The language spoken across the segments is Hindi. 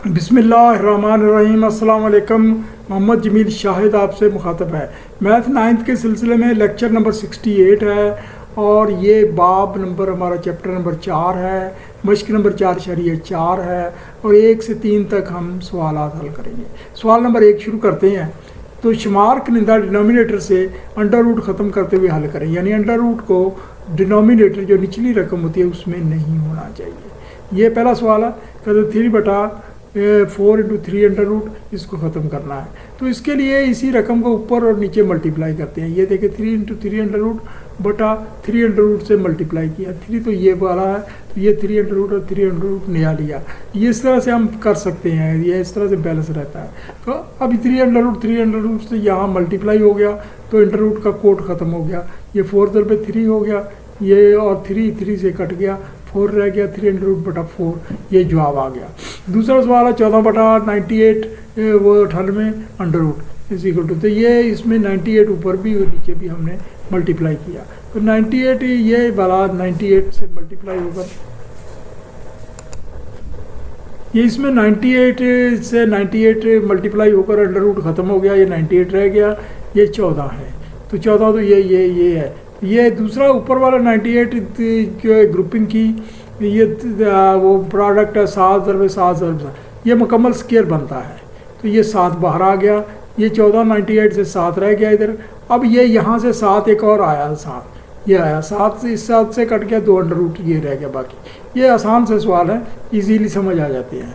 बिस्मिल्लाहिर्रहमानिर्रहीम। अस्सलाम वालेकुम। मोहम्मद जमील शाहिद आपसे मुखातब है। मैथ नाइन्थ के सिलसिले में लेक्चर नंबर 68 है और ये बाब नंबर हमारा चैप्टर नंबर 4 है। मश्क नंबर 4.4 है और 1 से 3 तक हम सवाल हल करेंगे। सवाल नंबर 1 शुरू करते हैं। तो शुमार कनिंदा डिनोमिनेटर से अंडर रूट ख़त्म करते हुए हल करें, यानी अंडर रूट को डिनोमिनेटर जो निचली रकम होती है उसमें नहीं होना चाहिए। ये पहला सवाल है। कहते 3/4 × 3 अंडर रूट इसको ख़त्म करना है। तो इसके लिए इसी रकम को ऊपर और नीचे मल्टीप्लाई करते हैं। ये देखें 3 × 3 अंडर रूट बटा 3 अंडर रूट से मल्टीप्लाई किया। 3 तो ये वाला है, तो ये 3 अंडर रूट और 3 अंडर रूट नया लिया। ये इस तरह से हम कर सकते हैं, ये इस तरह से बैलेंस रहता है। तो अभी 3 अंडर रूट से यहाँ मल्टीप्लाई हो गया तो अंडर रूट का कोड ख़त्म हो गया। ये 4/3 हो गया, ये और 3 से कट गया, 4 रह गया, 3 अंडर रूट बटा 4, ये जवाब आ गया। दूसरा सवाल है 14/98 वो 98 under root is equal to, तो ये इसमें 98 ऊपर भी और नीचे भी हमने मल्टीप्लाई किया। तो 98 ये वाला 98 से मल्टीप्लाई होगा, ये इसमें 98 से 98 मल्टीप्लाई होकर अंडर रूट ख़त्म हो गया, ये 98 रह गया, ये 14 है। तो 14 तो ये है। ये दूसरा ऊपर वाला 98 जो ग्रुपिंग की ये वो प्रोडक्ट है 7/7, ये मुकम्मल स्क्वायर बनता है। तो ये 7 बाहर आ गया, ये 14 98 से 7 रह गया इधर। अब ये यहाँ से 7 एक और आया, 7 ये आया, 7 से इस 7 से कट गया, 2 अंडर रूट ये रह गया। बाकी ये आसान से सवाल है, इजीली समझ आ जाते हैं।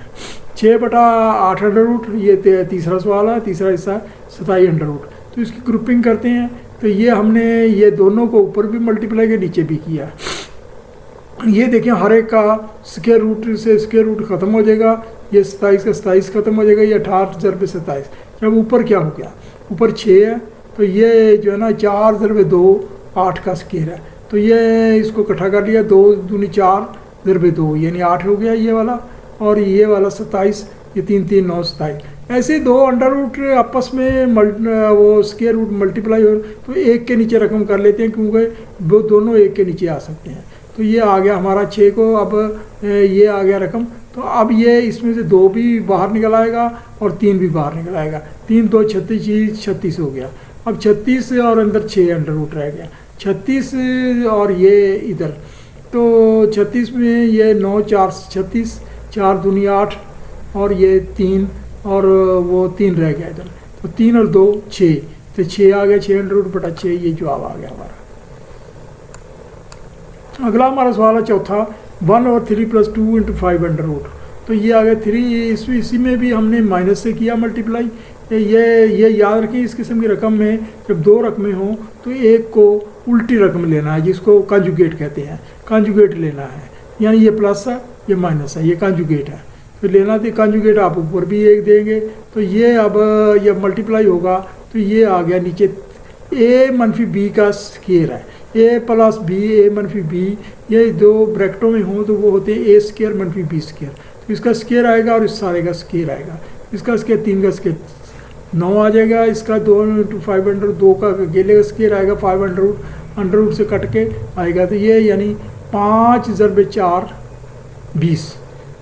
6/8 अंडर रूट ये तीसरा सवाल है, तीसरा हिस्सा है 27 अंडर रूट। तो इसकी ग्रुपिंग करते हैं। तो ये हमने ये दोनों को ऊपर भी मल्टीप्लाई के नीचे भी किया। ये देखें हर एक का स्क्वायर रूट से स्क्वायर रूट ख़त्म हो जाएगा, ये 27 का 27 ख़त्म हो जाएगा, ये 18/27। जब ऊपर क्या हो गया, ऊपर 6 है, तो ये जो है ना 4/2 8 का स्क्वायर है। तो ये इसको इकट्ठा कर लिया, 2 दूनी 4/2 यानी 8 हो गया ये वाला, और ये वाला 27, ये 3 3 9 27। ऐसे 2 अंडर रूट आपस में वो स्क्वायर रूट मल्टीप्लाई हो, तो एक के नीचे रकम कर लेते हैं क्योंकि वो दोनों एक के नीचे आ सकते हैं। तो ये आ गया हमारा 6 को, अब ये आ गया रकम। तो अब ये इसमें से 2 भी बाहर निकल आएगा और 3 भी बाहर निकल आएगा। 3 2 36, 36 हो गया। अब 36 और अंदर 6 अंडर रूट रह गया, 36 और ये इधर, तो 36 में ये 9 4 36, 4 दूनी 8 और ये 3 और वो 3 रह गया इधर। तो 3 और 2 6, तो 6 आ गया, 6 अंडर रूट बटा 6, ये जवाब आ गया हमारा। अगला हमारा सवाल है चौथा, 1/3 + 2 × 5 अंडर रूट। तो ये आ गया 3, इसी में भी हमने माइनस से किया मल्टीप्लाई। ये याद रखिए, इस किस्म की रकम में जब 2 रकमें हों तो एक को उल्टी रकम लेना है, जिसको कंजुगेट कहते हैं। कंजुगेट लेना है, यानी ये प्लस है ये माइनस है, ये कंजुगेट है। तो लेना थी कंजुगेट, आप ऊपर भी 1 देंगे। तो ये अब ये मल्टीप्लाई होगा, तो ये आ गया नीचे a-b का स्क्वायर है, a + b a - b, ये 2 ब्रैकेटों में हों तो वो होते हैं a² - b²। तो इसका स्क्वायर आएगा और इस सारे का स्क्वायर आएगा। इसका स्क्वायर 3 का स्क्वायर 9 आ जाएगा, इसका 2 × 5 अंडर 2 का अकेले का स्क्वायर आएगा, 5 अंडर रूट से कट के आएगा। तो ये यानी 5/4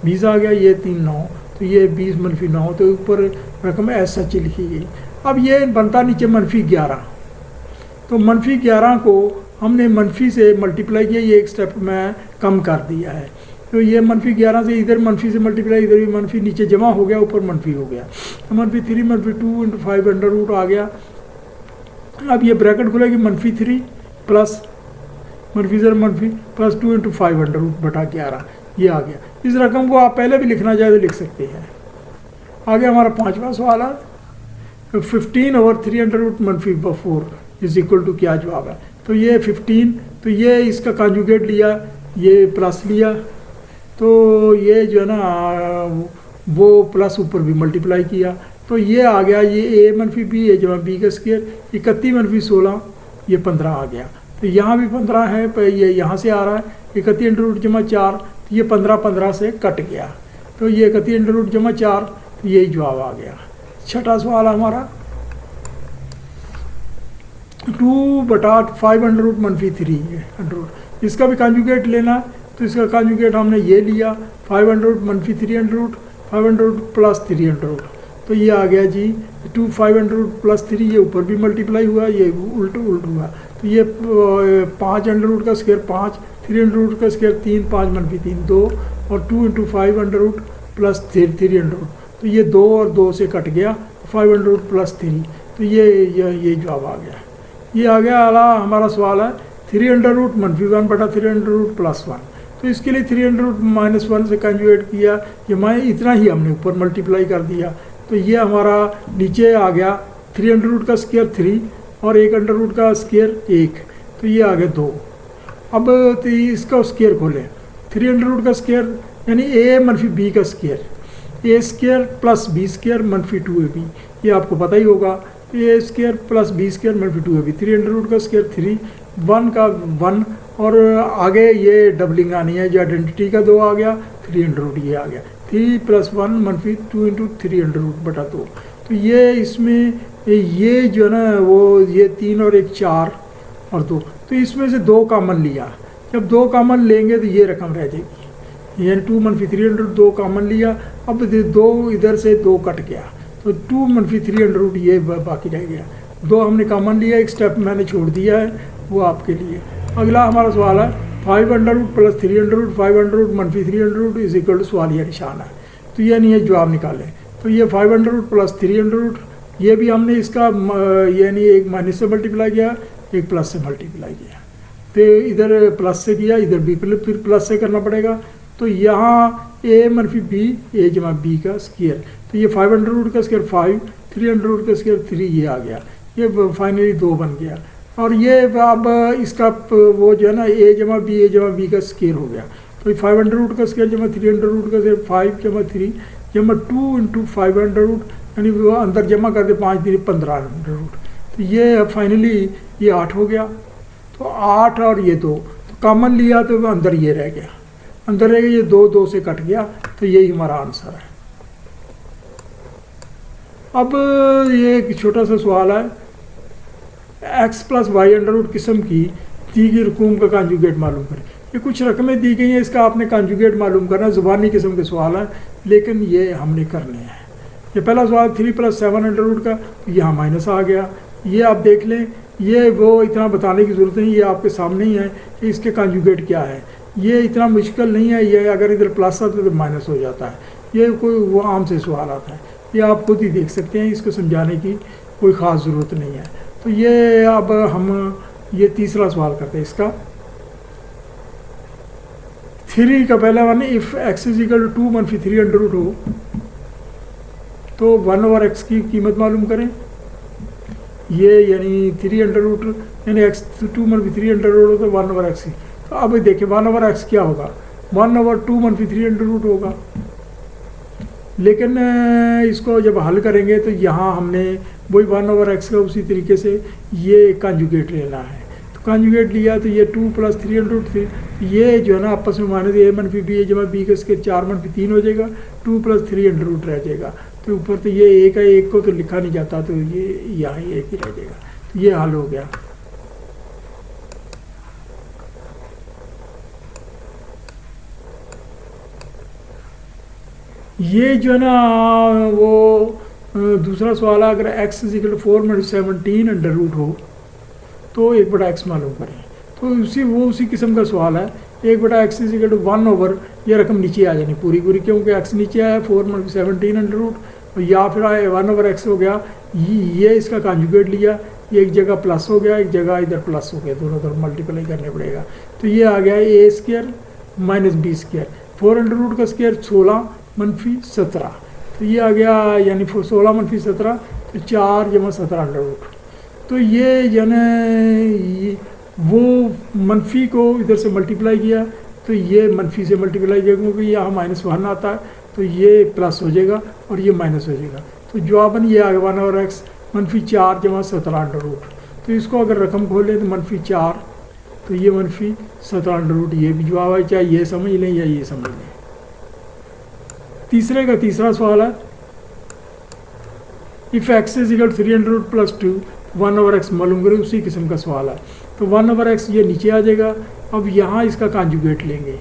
20 आ गया, ये 3 9, तो ये 20 - 9, तो ऊपर रकम ऐसा लिखी गई। अब ये बनता नीचे -11, तो -11 को हमने मनफी से मल्टीप्लाई किया, ये एक स्टेप में कम कर दिया है। तो ये -11 से इधर मनफी से मल्टीप्लाई, इधर भी मनफी, नीचे जमा हो गया, ऊपर मनफी हो गया। तो -3 - 2 × 5 अंडर रूट आ गया। अब ये ब्रैकेट खुलेगी -3 प्लस -0 प्लस 2 × 5 अंडर रूट बटा 11, ये आ गया। इस रकम को आप पहले भी लिखना चाहे तो लिख सकते हैं। आगे हमारा 5वां सवाल है, 15/3 under root -4 is equal to, क्या जवाब है। तो ये 15, तो ये इसका कंजुगेट लिया, ये प्लस लिया, तो ये जो है ना वो प्लस ऊपर भी मल्टीप्लाई किया, तो ये आ गया, ये a - b है जमा b का स्क्वायर, 31 - 16, ये 15 आ गया। तो यहाँ भी 15 है, पर ये यहाँ से आ रहा है 31 अंडर रूट जमा 4, तो ये 15 से कट गया। तो ये 31 अंडर रूट जमा 4, तो यही जवाब आ गया। छठा सवाल हमारा 2/5 अंडर रूट -3 अंडर रूट, इसका भी कंजुगेट लेना। तो इसका कंजुगेट हमने ये लिया, 5 under root -3 under root, 500 plus 300, तो ये आ गया जी 500 प्लस 3, ये ऊपर भी मल्टीप्लाई हुआ, ये उल्ट हुआ, तो ये 5 अंडर रूट का स्क्वायर 5, 3 अंडर रूट का स्क्वायर 3, 5 मनफी 3 2, और 2 into 5 under root plus 3 under root, तो ये 2 और 2 से कट गया, 5 अंडर रूट प्लस 3, तो ये जवाब आ गया। ये आ गया। अगला हमारा सवाल है 3 अंडर रूट मनफी 1 बटा 3 अंडर रूट प्लस 1, तो इसके लिए 3 अंडर रूट माइनस 1 से कंजुगेट किया, ये इतना ही हमने ऊपर मल्टीप्लाई कर दिया, तो ये हमारा नीचे आ गया 3 अंडर रूट का स्क्वायर 3 और 1 अंडर रूट का स्क्वायर 1, तो ये आ गया 2। अब तो इसका स्क्वायर खोलें, 3 अंडर रूट का स्क्वायर यानी ए मनफी बी का स्क्वायर, ए स्क्वायर प्लस बी स्क्वायर मनफी 2ab, ये आपको पता ही होगा, ए स्क्वायर प्लस बी स्क्वायर मनफी 2ab, 3 अंडर रूट का स्क्वायर 3, 1 का 1, और आगे ये डबलिंग आनी है, जो आइडेंटिटी का 2 आ गया, 3 अंडर रूट ये आ गया, 3 प्लस 1 मनफी 2 इंटू 3 अंडर रूट बटा 2, तो ये इसमें ये जो है ना वो ये 3 और 1 4 और 2, तो इसमें से 2 कॉमन लिया, जब 2 कॉमन लेंगे तो ये रकम रह जाएगी, यानी 2 मनफी 3 अंडर रूट 2 कॉमन लिया, अब 2 इधर से 2 कट गया, तो 2 मनफी 3 अंडर रूट ये बाकी रह गया, 2 हमने कॉमन लिया, एक स्टेप मैंने छोड़ दिया है वो आपके लिए। अगला हमारा सवाल है 5 under root plus 3 under root 5 under root मनफी 3 under root is equal to सवालिया निशान है, तो ये नहीं है जवाब निकालें, तो ये 5 under root plus 3 under root, ये भी हमने इसका यानी एक माइनस से मल्टीप्लाई किया, एक प्लस से मल्टीप्लाई किया, तो इधर प्लस से किया, इधर भी फिर प्लस से करना पड़ेगा, तो यहाँ ए मनफी बी ए जमा बी का स्क्वायर, तो ये 5 अंडर रूट का स्क्वायर 5, 3 अंडर रूट का स्क्वायर 3, ये आ गया, ये फाइनली 2 बन गया, और ये अब इसका वो जो है ना ए जमा बी का स्क्वायर हो गया, तो 5 अंडर रूट का स्क्वायर जमा 3 अंडर रूट का स्क्वायर 5 जमा 3 जमा 2 इंटू 5 अंडर रूट, यानी वो अंदर जमा कर दे 5 3 15 अंडर रूट, तो ये फाइनली ये 8 हो गया, तो 8 और ये 2 तो कॉमन लिया, तो अंदर ये रह गया, अंदर रह गया, ये 2 2 से कट गया, तो यही हमारा आंसर है। अब ये एक छोटा सा सवाल है, x plus Y under root किस्म की दी गई रकूम का कॉन्जुगेट मालूम करें। ये कुछ रकमें दी गई हैं, इसका आपने कॉन्जुगेट मालूम करना, ज़ुबानी किस्म के सवाल है, लेकिन ये हमने करने हैं। ये पहला सवाल 3 प्लस 7 अंडर रूट का, यहाँ माइनस आ गया, ये आप देख लें, ये वो इतना बताने की ज़रूरत नहीं, ये आपके सामने ही है कि इसके कॉन्जुगेट क्या है, ये इतना मुश्किल नहीं है, ये अगर इधर प्लस आता है तो माइनस हो जाता है, ये कोई वो आम से सवाल आता है, ये आप खुद ही देख सकते हैं, इसको समझाने की कोई ख़ास ज़रूरत नहीं है। तो ये अब हम ये तीसरा सवाल करते हैं इसका, 3 का पहला one, if x is equal to 2 मनफी 3 अंडर रूट हो तो 1 ओवर x की कीमत मालूम करें, ये यानी 3 अंडर रूट यानी x 2 मनफी 3 अंडर रूट हो तो 1 ओवर x, तो अब देखिए 1 ओवर x क्या होगा, 1 ओवर 2 मनफी 3 अंडर रूट होगा, लेकिन इसको जब हल करेंगे तो यहाँ हमने वही 1 ओवर x का उसी तरीके से ये कॉन्जुगेट लेना है, तो कॉन्जुगेट लिया तो ये 2 प्लस 3 अंडर रूट 3, ये जो है ना आपस में माने ए मनफी बी जमा बी का स्क्वायर 4 मनफी 3 हो जाएगा, 2 प्लस 3 अंडर रूट रह जाएगा, तो ऊपर तो ये एक है, एक को तो लिखा नहीं जाता, तो ये यहाँ एक ही रह जाएगा, तो ये हल हो गया। ये जो है ना वो दूसरा सवाल है, अगर x is equal to 4 minus 17 under root हो तो 1/x मालूम करें, तो उसी किस्म का सवाल है, 1/x is equal to 1 over, ये रकम नीचे आ जानी पूरी, क्योंकि x नीचे आया 4 माइनस 17 अंडर रूट, और या फिर 1 ओवर x हो गया, ये इसका कॉन्जुगेट लिया, ये एक जगह प्लस हो गया, एक जगह इधर प्लस हो गया, दोनों तरफ मल्टीप्लाई करने पड़ेगा, तो ये आ गया a square minus B square, 4 under root का स्क्वायर 16 मनफी 17, तो ये आ गया यानी 16 मनफी 17, तो 4 जमा 17 अंडर रूट, तो ये जो है वो मनफी को इधर से मल्टीप्लाई किया, तो ये मनफी से मल्टीप्लाई किया, क्योंकि यहाँ -1 आता है, तो ये प्लस हो जाएगा और ये माइनस हो जाएगा, तो जवाबन ये आ गया 1 ओवर x मनफी 4 जमा 17 अंडर रूट, तो इसको अगर रकम खोलें तो मनफी 4, तो ये मनफी 17 अंडर रूट, ये भी जवाब है, चाहे ये समझ लें या ये समझ लें। तीसरे का तीसरा सवाल है, if x is equal 3 under root plus 2 1 over x मालूम करें, उसी किस्म का सवाल है, तो 1 ओवर x ये नीचे आ जाएगा, अब यहाँ इसका कॉन्जुगेट लेंगे,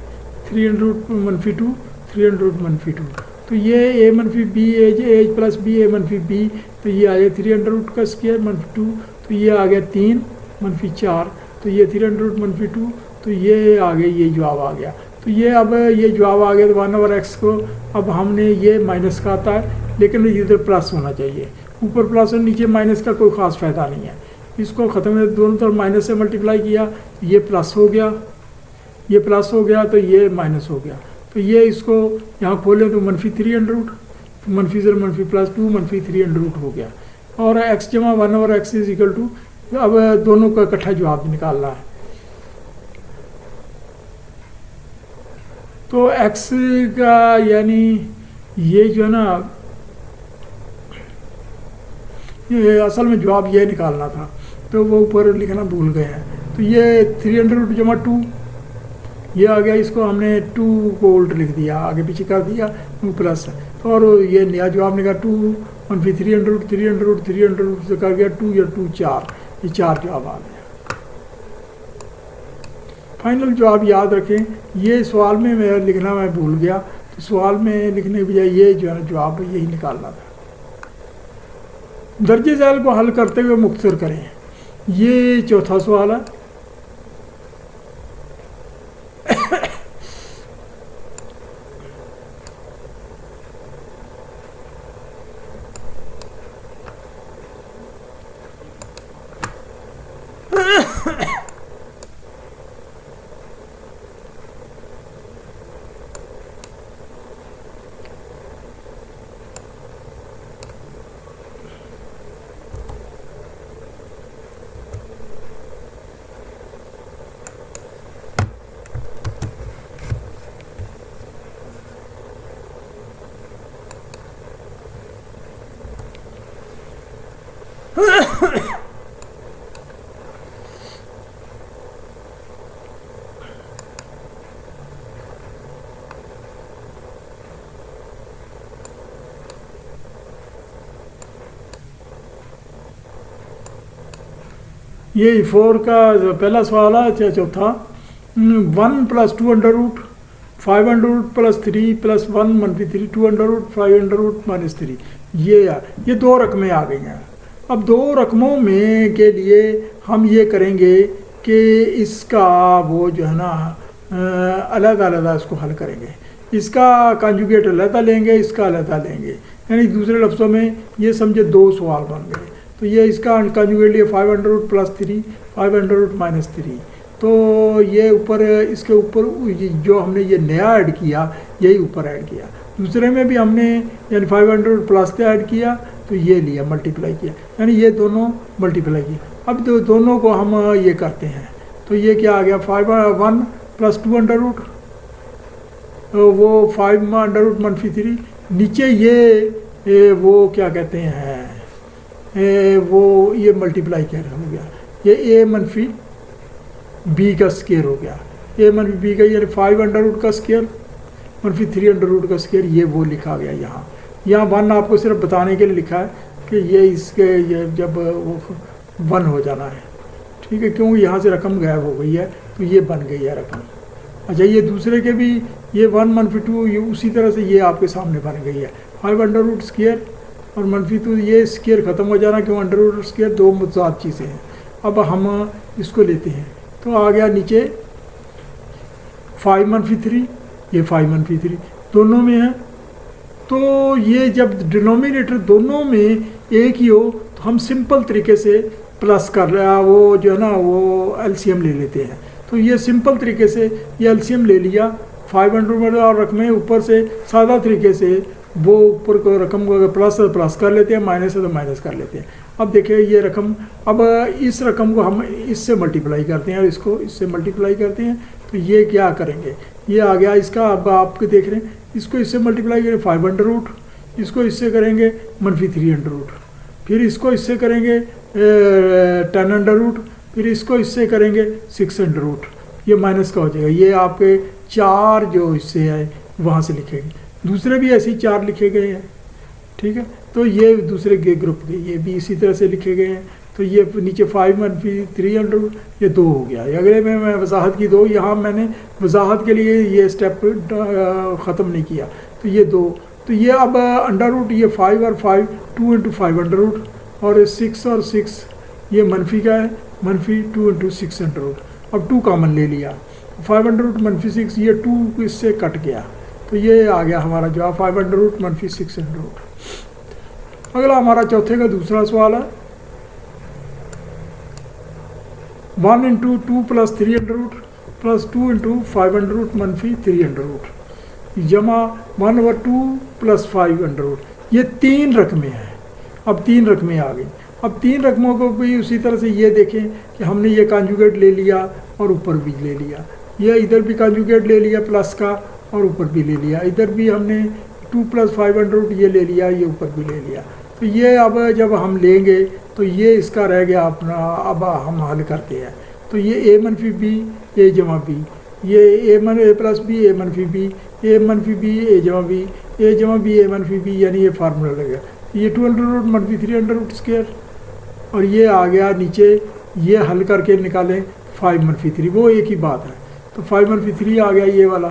3 अंडर रूट मनफी 2 3 अंडर रूट मनफी 2, तो ये ए मनफी बी एज प्लस बी ए मनफी बी, तो ये आ गया 3 का स्क्वायर -2, तो ये आ गया 3 -4, तो ये 3 -2, तो ये आ गया, ये जवाब आ गया। तो ये अब ये जवाब आ गया, तो 1/x को अब हमने ये माइनस का आता है, लेकिन इधर प्लस होना चाहिए, ऊपर प्लस और नीचे माइनस का कोई ख़ास फ़ायदा नहीं है। इसको ख़त्म है, दोनों तरफ माइनस से मल्टीप्लाई किया, ये प्लस हो गया, ये प्लस हो गया, तो ये माइनस हो गया। तो ये इसको यहाँ खोलें तो -3 तो -0 -+2 -3 हो गया, और x जमा 1/x इज इक्वल टू, अब दोनों का इकट्ठा जवाब निकालना है। तो x का यानी ये जो है ना, ये असल में जवाब ये निकालना था, तो वो ऊपर लिखना भूल गए हैं। तो ये 300 जमा 2 ये आ गया, इसको हमने 2 को उल्ट लिख दिया, आगे पीछे कर दिया, प्लस, और ये नया जवाब निकला 2 -300 300 से कर गया 2 या 2 4, ये 4 जवाब आ गया। फाइनल जवाब याद रखें, ये सवाल में मैं लिखना मैं भूल गया, तो सवाल में लिखने के बजाय ये जो है ना जवाब यही निकालना था। दर्जे झैल को हल करते हुए मुख्तसर करें। ये चौथा सवाल है। ये 4 का पहला सवाल है, चौथा 1 + 2 5 + 3 + 1 -3 2 5 -3, ये 2 रकमें आ गई हैं। अब 2 रकमों में के लिए हम ये करेंगे कि इसका वो जो है ना अलग-अलग इसको हल करेंगे, इसका कंजुगेट अलग लेंगे, इसका अलग लेंगे, यानी दूसरे लफ्ज़ों में ये समझे 2 सवाल बन गए। तो ये इसका कंजुगेट लिया 500 + 3 500 - 3, तो ये ऊपर इसके ऊपर जो हमने ये नया ऐड किया यही ऊपर ऐड किया, दूसरे में भी हमने यानी 500 प्लस ऐड किया, तो ये लिया मल्टीप्लाई किया, यानी ये दोनों मल्टीप्लाई किया। अब दोनों को हम ये करते हैं, तो ये क्या आ गया 1 + 2 वो 5 -3, नीचे ये वो क्या कहते हैं वो ये मल्टीप्लाई क्या हो गया, ये a मनफी b का स्केयर हो गया, a मनफी b का यानी 5 का स्केयर -3 का स्केयर, ये वो लिखा गया यहाँ। 1 आपको सिर्फ बताने के लिए लिखा है कि ये इसके ये जब वो 1 हो जाना है, ठीक है, क्योंकि यहाँ से रकम गायब हो गई है, तो ये बन गई है रकम। अच्छा, ये दूसरे के भी ये 1 -2 ये उसी तरह से ये आपके सामने बन गई है 5 स्केयर और -2, ये स्केयर ख़त्म हो जाना, क्यों अंडर स्केयर 2 मुतज़ाद चीज़ें हैं। अब हम इसको लेते हैं, तो आ गया नीचे 5 -3, ये 5 -3 दोनों में है, तो ये जब डिनोमिनेटर दोनों में एक ही हो तो हम सिंपल तरीके से प्लस कर रहा वो जो है ना वो एलसीएम ले लेते हैं। तो ये सिंपल तरीके से ये एलसीएम ले लिया 500 और रकमें ऊपर से सादा तरीके से वो ऊपर को रकम को अगर प्लस कर लेते हैं, माइनस है तो माइनस कर लेते हैं। अब देखिए ये रकम, अब इस रकम को हम इससे मल्टीप्लाई करते हैं और इसको इससे मल्टीप्लाई करते हैं, तो ये क्या करेंगे, ये आ गया इसका, अब आप देख रहे हैं इसको इससे मल्टीप्लाई करें 500, इसको इससे करेंगे -300, फिर इसको इससे करेंगे 1000, फिर इसको इससे करेंगे 600, ये माइनस का हो जाएगा। ये आपके 4 जो हिस्से हैं वहाँ से लिखेंगे, दूसरे भी ऐसे ही 4 लिखे गए हैं, ठीक है। तो ये दूसरे ग्रुप के ये भी इसी तरह से लिखे गए हैं, तो ये नीचे 5 -300 ये 2 हो गया। अगले में मैं वजाहत की 2, यहाँ मैंने वजाहत के लिए ये स्टेप ख़त्म नहीं किया, तो ये 2, तो ये अब अंडर रूट ये 5 और 5 2 इंटू 5 अंडर रूट, और 6 और 6 ये मनफी का है, मनफी 2 इंटू 6 अंडर रूट। अब 2 कॉमन ले लिया, 5 अंडर रूट मनफी 6, ये 2 इससे कट गया, तो ये आ गया हमारा जवाब 5 अंडर रूट मनफी 6 अंडर रूट। अगला हमारा चौथे का दूसरा सवाल है 1 into 2 plus 3 under root plus 2 into 5 under root मनफी 3 अंडर रूट जमा 1/2 प्लस 5 अंडर रूट। ये 3 रकमें हैं। अब 3 रकमें आ गई। अब 3 रकमों को भी उसी तरह से ये देखें कि हमने ये कॉन्जुगेट ले लिया और ऊपर भी ले लिया, ये इधर भी कॉन्जुगेट ले लिया प्लस का और ऊपर भी ले लिया, इधर भी हमने 2 प्लस 5 अंडर रूट ये ले लिया, ये ऊपर भी ले लिया। तो ये अब जब हम लेंगे तो ये इसका रह गया अपना, अब हम हल करते हैं। तो ये a मनफी बी ए जमा बी, ये a प्लस बी ए मनफी बी, ए मनफी बी ए जमा बी, ए जमा बी ए मनफी बी, यानी ये फार्मूला लगेगा। ये 2 अंडर रूट मनफी 3 अंडर रूट स्क्वायर, और ये आ गया नीचे, ये हल करके निकालें 5 मनफी 3, वो एक ही बात है। तो 5 मनफी 3 आ गया ये वाला,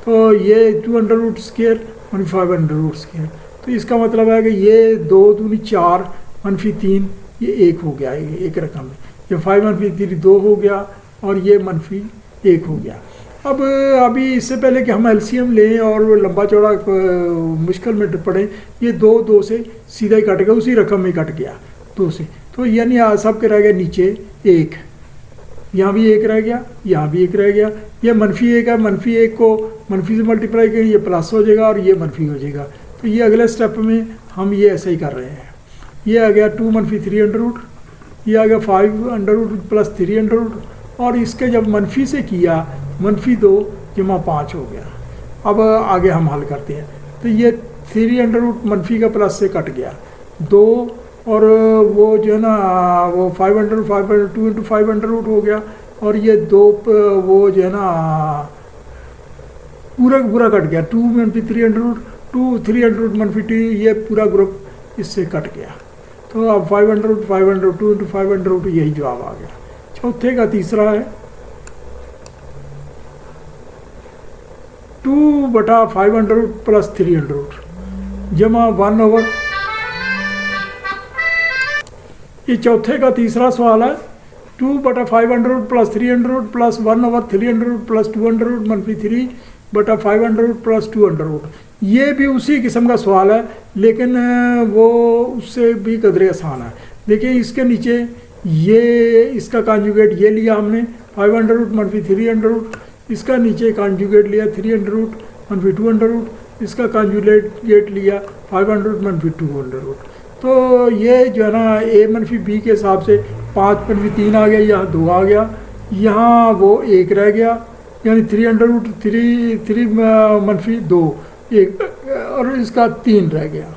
तो ये 2 अंडर रूट स्क्वायर मनफी 5 अंडर रूट स्क्वायर। तो इसका मतलब है कि ये 2 दूनी 4 मनफी 3 ये 1 हो गया, एक रकम में ये 5 मनफी 3 2 हो गया और ये मनफी 1 हो गया। अब अभी इससे पहले कि हम एलसीएम लें और लंबा चौड़ा मुश्किल में पड़े, ये 2 से सीधा ही कट गया, उसी रकम में कट गया 2 से। तो यानी सब के रह गया नीचे 1, यहाँ भी 1 रह गया, यहाँ भी 1 रह गया। ये मनफी 1 है, मनफी 1 को मनफी से मल्टीप्लाई करें, ये प्लस हो जाएगा और ये मनफी हो जाएगा। तो ये अगले स्टेप में हम ये ऐसे ही कर रहे हैं। ये आ गया 2 मनफी 3 अंडर रूट, ये आ गया 5 under root plus 3 under root, और इसके जब मनफी से किया मनफी 2 जमा 5 हो गया। अब आगे हम हल करते हैं। तो ये 3 अंडर रूट मनफी का प्लस से कट गया 2, और वो जो है ना वो 5 अंडर 2 इंटू 5 अंडर रूट हो गया, और ये 2 वो जो है ना पूरा कट गया, 2 मनफी 3 अंडर रूट 2 3 अंडर रूट मनफी 2, ये पूरा ग्रुप इससे कट गया। तो अब 5 under root 5 under 2 into 5 under root, यही जवाब आ गया। चौथे का तीसरा है 2/5 under root plus 3 under root जमा 1/, ये चौथे का तीसरा सवाल है 2/5 under root plus 3 under root plus 1/3 under root plus 2 under root मनफी 3/5 under root plus 2 under root. ये भी उसी किस्म का सवाल है, लेकिन वो उससे भी कदरे आसान है। देखिए इसके नीचे ये इसका कॉन्जुगेट ये लिया हमने 5 अंडर रूट मनफी 3 अंडर रूट, इसका नीचे कॉन्जुगेट लिया 3 अंडर रूट मनफी 2 अंडर रूट, इसका कॉन्जुगेट लिया 5 अंडर रूट मनफी 2 अंडर रूट। तो ये जो है ना ए मनफी बी के हिसाब से 5 मनफी 3 आ गया, यहाँ 2 आ गया, यहाँ वो 1 रह गया, यानी 3 अंडर रूट 3 मनफी 2 1, और इसका 3 रह गया,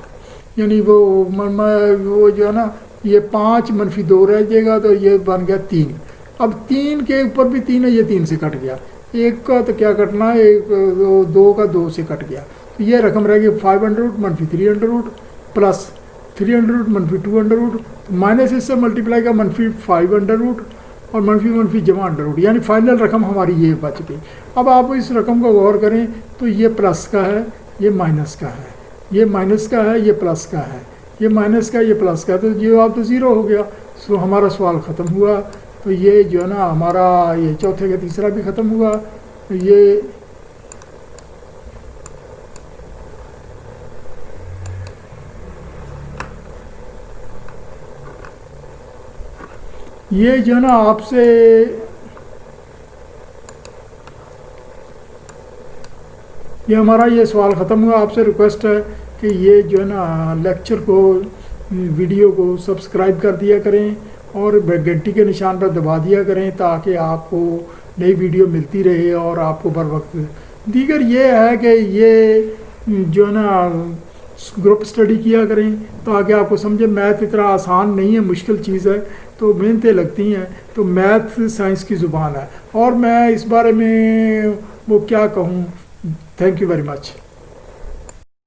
यानी वो जो है ना ये 5 मनफी 2 रह जाएगा, तो ये बन गया 3। अब 3 के ऊपर भी 3 है, ये 3 से कट गया, 1 का तो क्या कटना है, 2 का 2 से कट गया। तो ये रकम रह गई 5 अंडर रूट मनफी 3 under root plus 3 under root मनफी 2 अंडर रूट, माइनस इससे मल्टीप्लाई का मनफी 5 अंडर रूट और मनफी जमा अंडर रूट, यानी फाइनल रकम हमारी ये बच गई। अब आप इस रकम को गौर करें तो ये प्लस का है, ये माइनस का है, ये माइनस का है, ये प्लस का है, ये माइनस का, ये प्लस का, तो जवाब तो 0 हो गया। सो हमारा सवाल ख़त्म हुआ। तो ये जो है ना हमारा ये चौथे का तीसरा भी ख़त्म हुआ। तो ये जो है ना आपसे ये हमारा ये सवाल ख़त्म हुआ। आपसे रिक्वेस्ट है कि ये जो है ना लेक्चर को वीडियो को सब्सक्राइब कर दिया करें और घंटी के निशान पर दबा दिया करें, ताकि आपको नई वीडियो मिलती रहे और आपको बर वक्त। दीगर ये है कि ये जो है ना ग्रुप स्टडी किया करें ताकि आपको समझे। मैथ इतना आसान नहीं है, मुश्किल चीज़ है, तो मेहनतें लगती हैं। तो मैथ साइंस की ज़ुबान है, और मैं इस बारे में वो क्या कहूँ। Thank you very much.